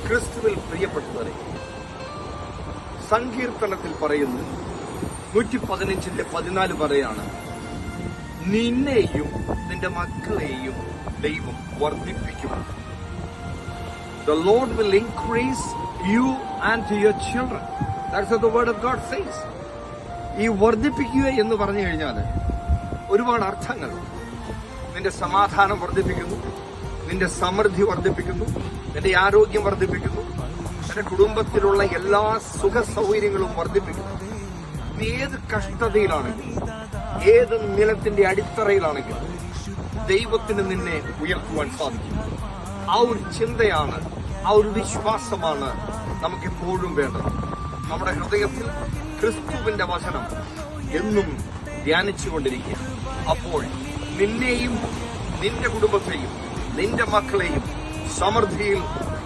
ക്രിസ്തുവിൽ പ്രിയപ്പെട്ടവരെ, സങ്കീർത്തനത്തിൽ പറയുന്നു 115:14 പറയാണ്, നിന്നെയും നിന്റെ മക്കളെയും ദൈവം വർദ്ധിപ്പിക്കും. The Lord will increase you and your children. That's what the word of God says. ഈ വർദ്ധിപ്പിക്കുക എന്ന് പറഞ്ഞു കഴിഞ്ഞാൽ ഒരുപാട് അർത്ഥങ്ങൾ. നിന്റെ സമാധാനം വർദ്ധിപ്പിക്കുന്നു, നിന്റെ സമൃദ്ധി വർദ്ധിപ്പിക്കുന്നു, നിന്റെ ആരോഗ്യം വർദ്ധിപ്പിക്കുന്നു, നിന്റെ കുടുംബത്തിലുള്ള എല്ലാ സുഖ സൗകര്യങ്ങളും വർദ്ധിപ്പിക്കുന്നു. നീ ഏത് കഷ്ടതയിലാണെങ്കിലും, ഏത് നിലത്തിന്റെ അടിത്തറയിലാണെങ്കിലും ദൈവത്തിന് നിന്നെ ഉയർത്തുവാൻ സാധിക്കും. ആ ഒരു ചിന്തയാണ്, ആ ഒരു വിശ്വാസമാണ് നമുക്കെപ്പോഴും വേണ്ടത്. നമ്മുടെ ഹൃദയത്തിൽ ക്രിസ്തുവിന്റെ വചനം എന്നും ധ്യാനിച്ചുകൊണ്ടിരിക്കുക. അപ്പോൾ നിന്നെയും നിന്റെ കുടുംബത്തെയും നിന്റെ മക്കളെയും സമൃദ്ധിയിൽ